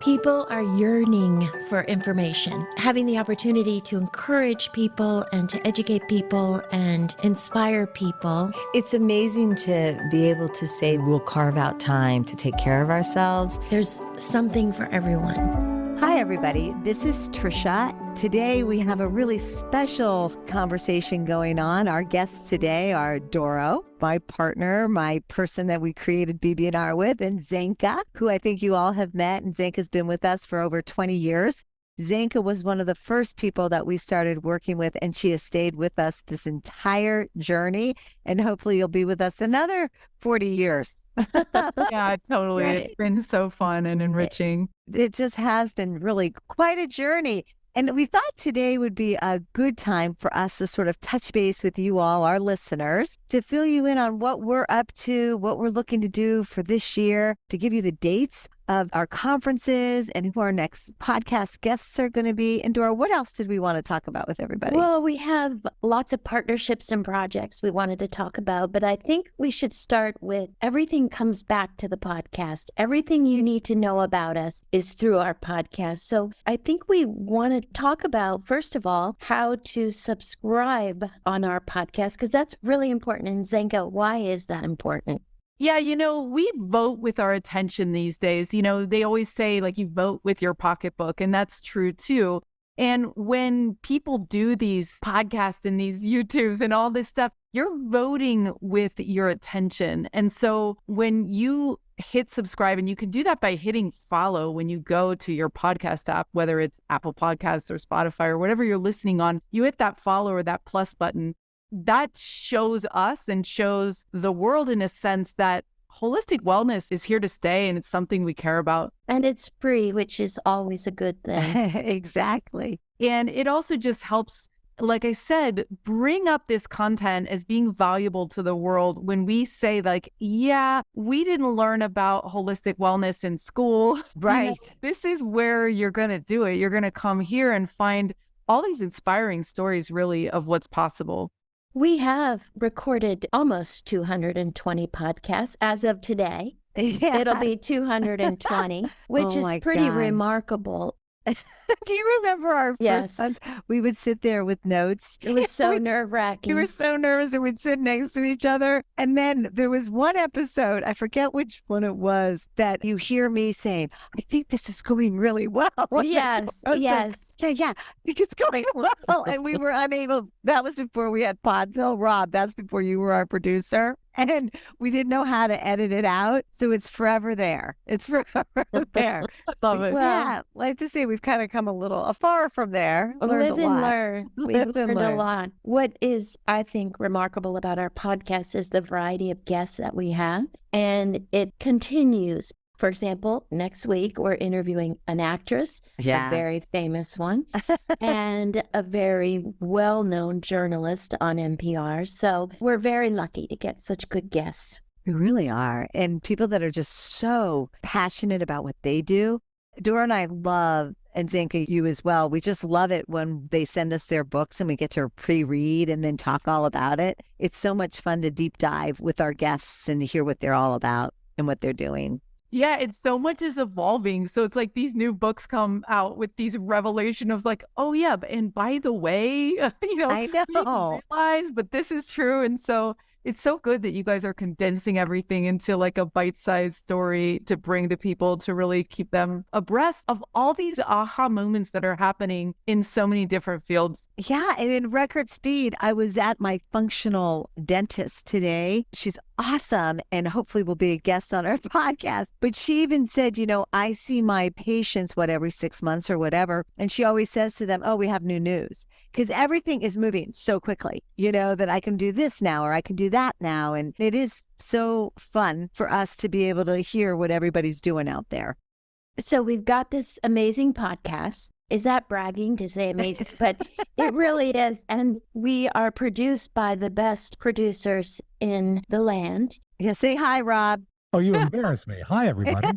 People are yearning for information, having the opportunity to encourage people and to educate people and inspire people. It's amazing to be able to say we'll carve out time to take care of ourselves. There's something for everyone. Hi, everybody. This is Tricia. Today, we have a really special conversation going on. Our guests today are Doro, my partner, my person that we created BB&R with, and Zenka, who I think you all have met. And Zenka's been with us for over 20 years. Zenka was one of the first people that we started working with, and she has stayed with us this entire journey. And hopefully you'll be with us another 40 years. Yeah, totally. Right. It's been so fun and enriching. It just has been really quite a journey. And we thought today would be a good time for us to sort of touch base with you all, our listeners, to fill you in on what we're up to, what we're looking to do for this year, to give you the dates of our conferences and who our next podcast guests are going to be. And Dora, what else did we want to talk about with everybody? Well, we have lots of partnerships and projects we wanted to talk about, but I think we should start with everything comes back to the podcast. Everything you need to know about us is through our podcast. So I think we want to talk about, first of all, how to subscribe on our podcast, because that's really important. And Zenka, why is that important? Yeah, we vote with our attention these days. They always say, like, you vote with your pocketbook, and that's true too. And when people do these podcasts and these YouTubes and all this stuff, you're voting with your attention. And so when you hit subscribe, and you can do that by hitting follow when you go to your podcast app, whether it's Apple Podcasts or Spotify or whatever you're listening on, you hit that follow or that plus button. That shows us and shows the world in a sense that holistic wellness is here to stay and it's something we care about. And it's free, which is always a good thing. Exactly. And it also just helps, like I said, bring up this content as being valuable to the world when we say, like, yeah, we didn't learn about holistic wellness in school. Right. This is where you're going to do it. You're going to come here and find all these inspiring stories, really, of what's possible. We have recorded almost 220 podcasts as of today. Yeah. It'll be 220, which is pretty remarkable. Do you remember our first ones? We would sit there with notes. It was so nerve-wracking. We were so nervous, and we'd sit next to each other. And then there was one episode, I forget which one it was, that you hear me saying, I think this is going really well. Yes. Yeah, I think it's going well. And we were unable, that was before we had Podville. Rob, that's before you were our producer. And we didn't know how to edit it out. So it's forever there. It's forever there. Love it. Well, yeah, like to say we've kind of come a little afar from there. Live and learn. We've learned a learn. lot. What is, I think, remarkable about our podcast is the variety of guests that we have. And it continues. For example, next week, we're interviewing an actress, a very famous one, and a very well-known journalist on NPR. So we're very lucky to get such good guests. We really are. And people that are just so passionate about what they do. Dora and I love, and Zenka, you as well, we just love it when they send us their books and we get to pre-read and then talk all about it. It's so much fun to deep dive with our guests and to hear what they're all about and what they're doing. Yeah, it's so much is evolving. So it's like these new books come out with these revelation of like, oh yeah, and by the way, I know. we didn't realize, but this is true. And so it's so good that you guys are condensing everything into like a bite-sized story to bring to people to really keep them abreast of all these aha moments that are happening in so many different fields. Yeah, and in record speed, I was at my functional dentist today. She's awesome and hopefully will be a guest on our podcast. But she even said, I see my patients, every 6 months or whatever. And she always says to them, oh, we have new news. Because everything is moving so quickly, that I can do this now or I can do that now. And it is so fun for us to be able to hear what everybody's doing out there. So we've got this amazing podcast. Is that bragging to say amazing? But it really is. And we are produced by the best producers in the land. Yeah, say hi, Rob. Oh, you embarrass me. Hi, everybody.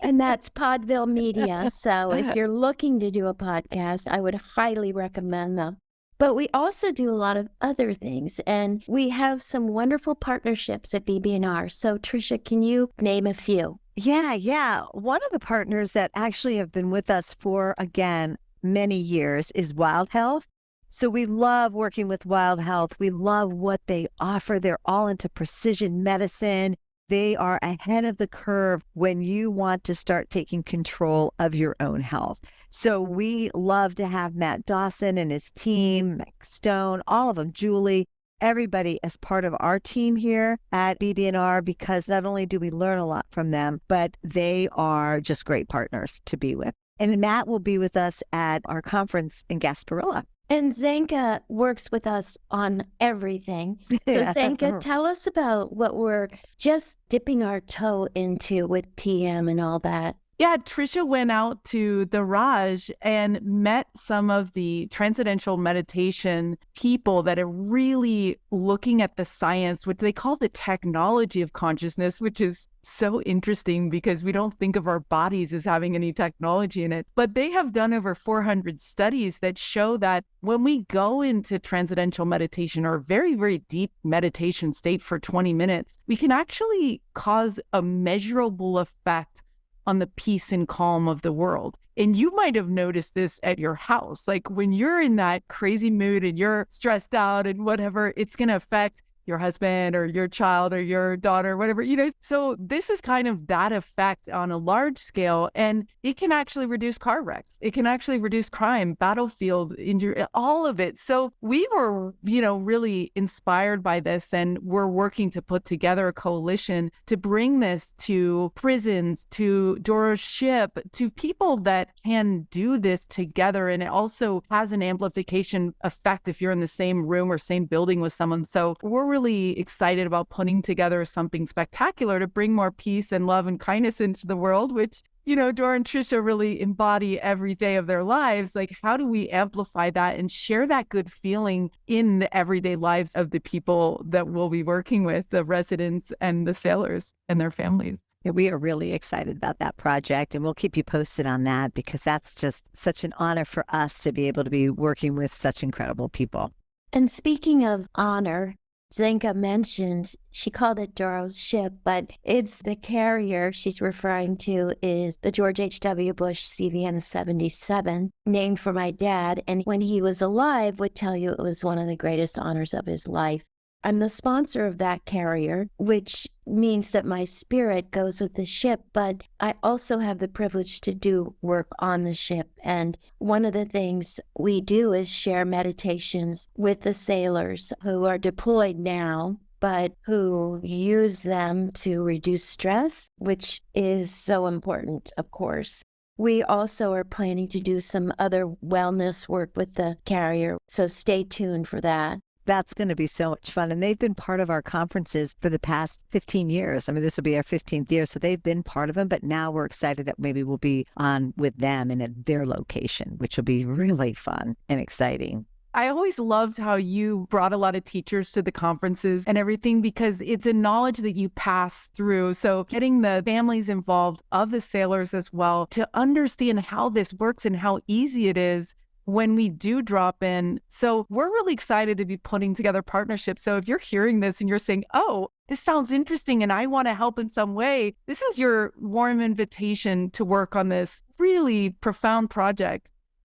And that's Podville Media. So if you're looking to do a podcast, I would highly recommend them. But we also do a lot of other things, and we have some wonderful partnerships at BB&R. So Tricia, can you name a few? Yeah. One of the partners that actually have been with us for, again, many years is Wild Health. So we love working with Wild Health. We love what they offer. They're all into precision medicine. They are ahead of the curve when you want to start taking control of your own health. So we love to have Matt Dawson and his team, Mike Stone, all of them, Julie, everybody as part of our team here at BB&R, because not only do we learn a lot from them, but they are just great partners to be with. And Matt will be with us at our conference in Gasparilla. And Zenka works with us on everything. So Yeah. Zenka, tell us about what we're just dipping our toe into with TM and all that. Yeah, Tricia went out to the Raj and met some of the transcendental meditation people that are really looking at the science, which they call the technology of consciousness, which is so interesting because we don't think of our bodies as having any technology in it. But they have done over 400 studies that show that when we go into transcendental meditation or a very, very deep meditation state for 20 minutes, we can actually cause a measurable effect on the peace and calm of the world. And you might have noticed this at your house. Like when you're in that crazy mood and you're stressed out and whatever, it's going to affect your husband or your child or your daughter, whatever, So this is kind of that effect on a large scale, and it can actually reduce car wrecks. It can actually reduce crime, battlefield injury, all of it. So we were, really inspired by this, and we're working to put together a coalition to bring this to prisons, to Doro's ship, to people that can do this together. And it also has an amplification effect if you're in the same room or same building with someone. So we're really excited about putting together something spectacular to bring more peace and love and kindness into the world, which, Doro and Tricia really embody every day of their lives. Like, how do we amplify that and share that good feeling in the everyday lives of the people that we'll be working with, the residents and the sailors and their families? Yeah, we are really excited about that project, and we'll keep you posted on that because that's just such an honor for us to be able to be working with such incredible people. And speaking of honor, Zenka mentioned she called it Doro's ship, but it's the carrier she's referring to is the George H.W. Bush CVN 77, named for my dad. And when he was alive, would tell you it was one of the greatest honors of his life. I'm the sponsor of that carrier, which means that my spirit goes with the ship, but I also have the privilege to do work on the ship. And one of the things we do is share meditations with the sailors who are deployed now, but who use them to reduce stress, which is so important, of course. We also are planning to do some other wellness work with the carrier, so stay tuned for that. That's going to be so much fun. And they've been part of our conferences for the past 15 years. I mean, this will be our 15th year. So they've been part of them, but now we're excited that maybe we'll be on with them and at their location, which will be really fun and exciting. I always loved how you brought a lot of teachers to the conferences and everything because it's a knowledge that you pass through. So getting the families involved of the sailors as well to understand how this works and how easy it is when we do drop in. So we're really excited to be putting together partnerships. So if you're hearing this and you're saying, oh, this sounds interesting and I want to help in some way, this is your warm invitation to work on this really profound project.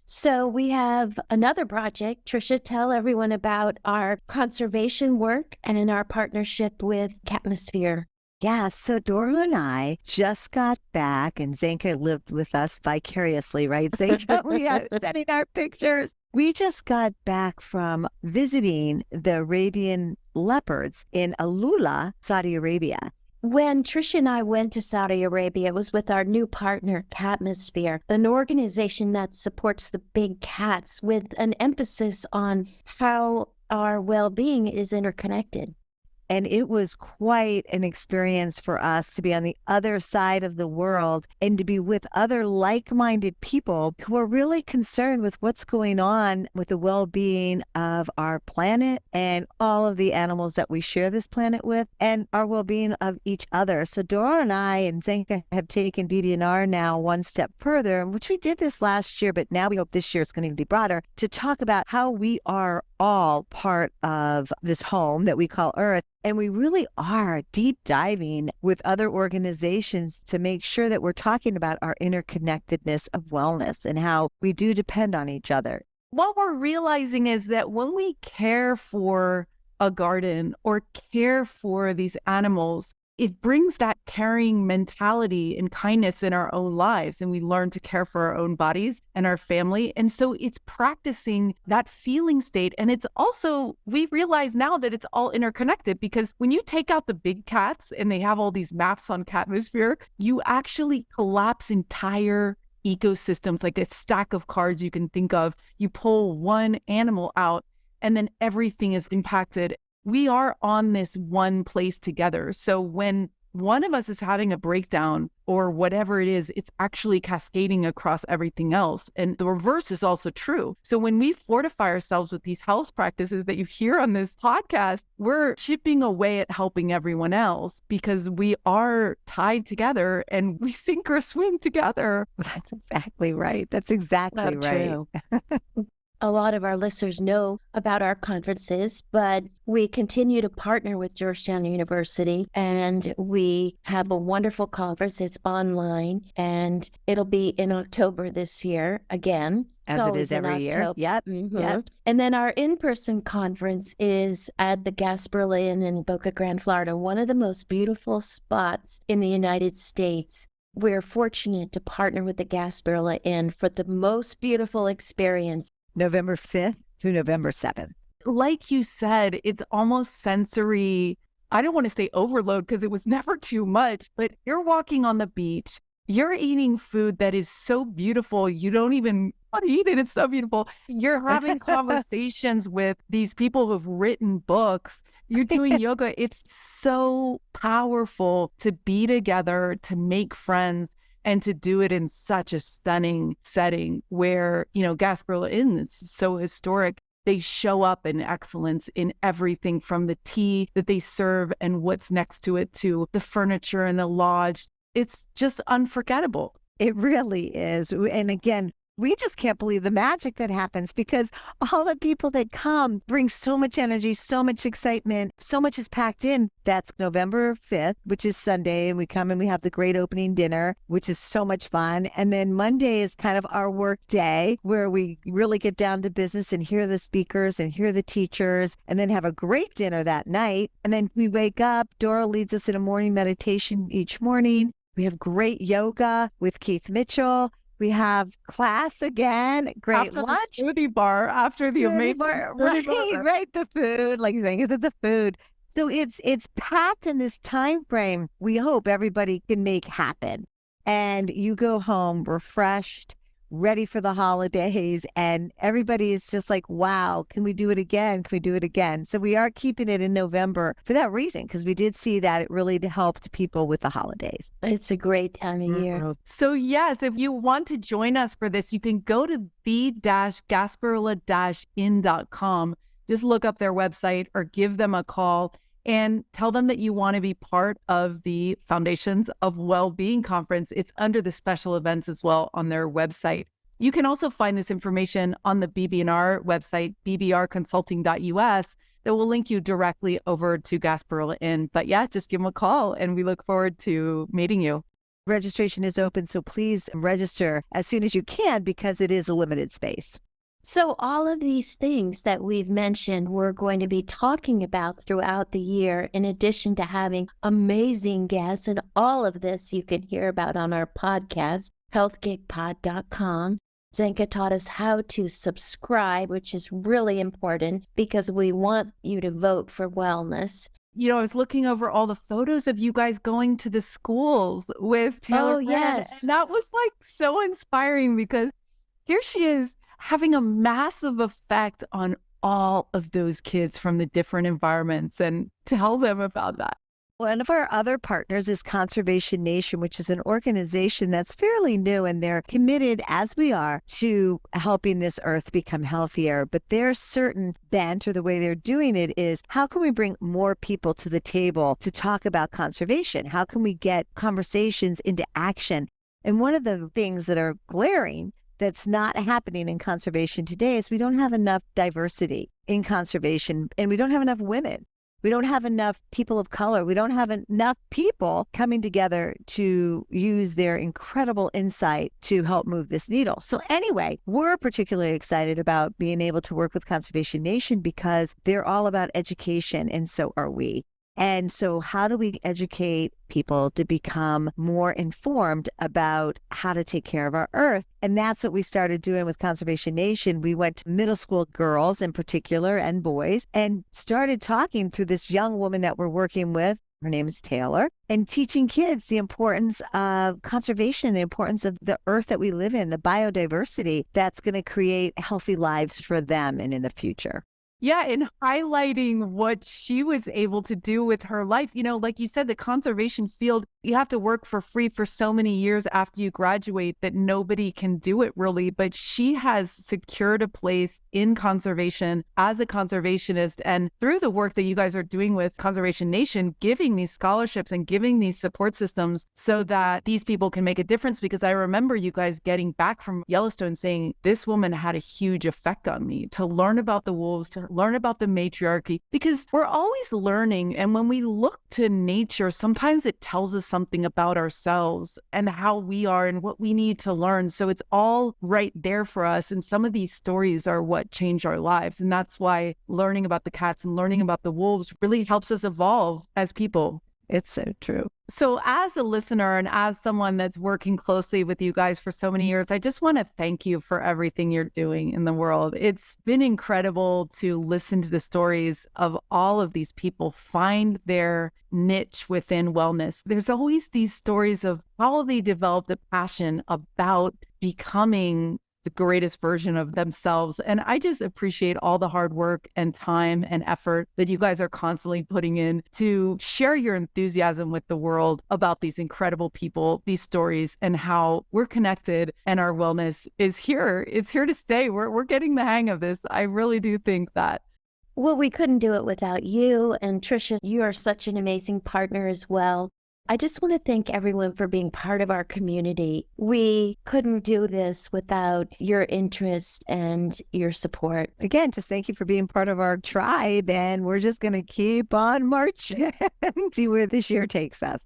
So we have another project. Tricia, tell everyone about our conservation work and in our partnership with Catmosphere. Yeah, so Doro and I just got back, and Zenka lived with us vicariously, right, Zenka? We are sending our pictures. We just got back from visiting the Arabian leopards in Alula, Saudi Arabia. When Tricia and I went to Saudi Arabia, it was with our new partner, Catmosphere, an organization that supports the big cats with an emphasis on how our well-being is interconnected. And it was quite an experience for us to be on the other side of the world and to be with other like-minded people who are really concerned with what's going on with the well-being of our planet and all of the animals that we share this planet with and our well-being of each other. So Dora and I and Zenka have taken BB&R now one step further, which we did this last year, but now we hope this year it's going to be broader, to talk about how we are all part of this home that we call Earth. And we really are deep diving with other organizations to make sure that we're talking about our interconnectedness of wellness and how we do depend on each other. What we're realizing is that when we care for a garden or care for these animals, it brings that caring mentality and kindness in our own lives. And we learn to care for our own bodies and our family. And so it's practicing that feeling state. And it's also, we realize now that it's all interconnected, because when you take out the big cats and they have all these maps on Catmosphere, you actually collapse entire ecosystems, like a stack of cards you can think of. You pull one animal out and then everything is impacted. We are on this one place together. So when one of us is having a breakdown or whatever it is, it's actually cascading across everything else. And the reverse is also true. So when we fortify ourselves with these health practices that you hear on this podcast, we're chipping away at helping everyone else because we are tied together and we sink or swim together. That's exactly right. That's exactly Not right. true. A lot of our listeners know about our conferences, but we continue to partner with Georgetown University, and we have a wonderful conference. It's online, and it'll be in October this year again. As it is every year. Yep. Yep. And then our in-person conference is at the Gasparilla Inn in Boca Grande, Florida, one of the most beautiful spots in the United States. We're fortunate to partner with the Gasparilla Inn for the most beautiful experience. November 5th through November 7th. Like you said, it's almost sensory. I don't want to say overload because it was never too much, but you're walking on the beach. You're eating food that is so beautiful. You don't even want to eat it. It's so beautiful. You're having conversations with these people who've written books. You're doing yoga. It's so powerful to be together, to make friends, and to do it in such a stunning setting where, Gasparilla Inn is so historic. They show up in excellence in everything from the tea that they serve and what's next to it to the furniture and the lodge. It's just unforgettable. It really is. And again, we just can't believe the magic that happens because all the people that come bring so much energy, so much excitement, so much is packed in. That's November 5th, which is Sunday. And we come and we have the great opening dinner, which is so much fun. And then Monday is kind of our work day where we really get down to business and hear the speakers and hear the teachers and then have a great dinner that night. And then we wake up. Doro leads us in a morning meditation each morning. We have great yoga with Keith Mitchell. We have class again, great after lunch. The smoothie bar, after the amazing smoothie bar. Right, the food, like saying, is it the food? So it's packed in this time frame. We hope everybody can make happen. And you go home refreshed, ready for the holidays, and everybody is just like, wow, can we do it again? Can we do it again? So we are keeping it in November for that reason, because we did see that it really helped people with the holidays. It's a great time of year. So yes, if you want to join us for this, you can go to the-gasparilla-inn.com. Just look up their website or give them a call and tell them that you want to be part of the Foundations of Wellbeing Conference. It's under the special events as well on their website. You can also find this information on the BB&R website, bbrconsulting.us, that will link you directly over to Gasparilla Inn. But yeah, just give them a call and we look forward to meeting you. Registration is open, so please register as soon as you can because it is a limited space. So all of these things that we've mentioned, we're going to be talking about throughout the year, in addition to having amazing guests. And all of this you can hear about on our podcast, healthgigpod.com. Zenka taught us how to subscribe, which is really important because we want you to vote for wellness. I was looking over all the photos of you guys going to the schools with Taylor. Oh, yes. And that was so inspiring because here she is having a massive effect on all of those kids from the different environments, and tell them about that. One of our other partners is Conservation Nation, which is an organization that's fairly new, and they're committed, as we are, to helping this earth become healthier. But their certain bent, or the way they're doing it, is how can we bring more people to the table to talk about conservation? How can we get conversations into action? And one of the things that are glaring that's not happening in conservation today is we don't have enough diversity in conservation, and we don't have enough women. We don't have enough people of color. We don't have enough people coming together to use their incredible insight to help move this needle. So anyway, we're particularly excited about being able to work with Conservation Nation because they're all about education, and so are we. And so how do we educate people to become more informed about how to take care of our earth? And that's what we started doing with Conservation Nation. We went to middle school girls in particular and boys and started talking through this young woman that we're working with. Her name is Taylor, and teaching kids the importance of conservation, the importance of the earth that we live in, the biodiversity that's going to create healthy lives for them and in the future. Yeah, and highlighting what she was able to do with her life. You know, like you said, the conservation field, you have to work for free for so many years after you graduate that nobody can do it really. But she has secured a place in conservation as a conservationist. And through the work that you guys are doing with Conservation Nation, giving these scholarships and giving these support systems so that these people can make a difference. Because I remember you guys getting back from Yellowstone saying, this woman had a huge effect on me, to learn about the wolves, to learn about the matriarchy, because we're always learning. And when we look to nature, sometimes it tells us something about ourselves and how we are and what we need to learn. So it's all right there for us. And some of these stories are what change our lives. And that's why learning about the cats and learning about the wolves really helps us evolve as people. It's so true. So as a listener and as someone that's working closely with you guys for so many years, I just want to thank you for everything you're doing in the world. It's been incredible to listen to the stories of all of these people find their niche within wellness. There's always these stories of how they developed a passion about becoming the greatest version of themselves. And I just appreciate all the hard work and time and effort that you guys are constantly putting in to share your enthusiasm with the world about these incredible people, these stories, and how we're connected and our wellness is here. It's here to stay. We're getting the hang of this. I really do think that. Well, we couldn't do it without you. And Tricia, you are such an amazing partner as well. I just want to thank everyone for being part of our community. We couldn't do this without your interest and your support. Again, just thank you for being part of our tribe, and we're just going to keep on marching and see where this year takes us.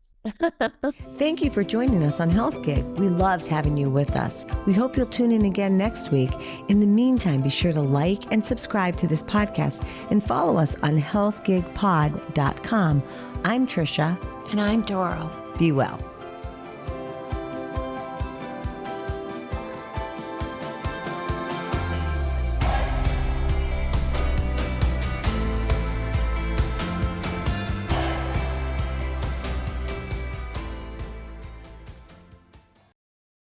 Thank you for joining us on Health Gig. We loved having you with us. We hope you'll tune in again next week. In the meantime, be sure to like and subscribe to this podcast and follow us on healthgigpod.com. I'm Tricia. And I'm Doro. Be well.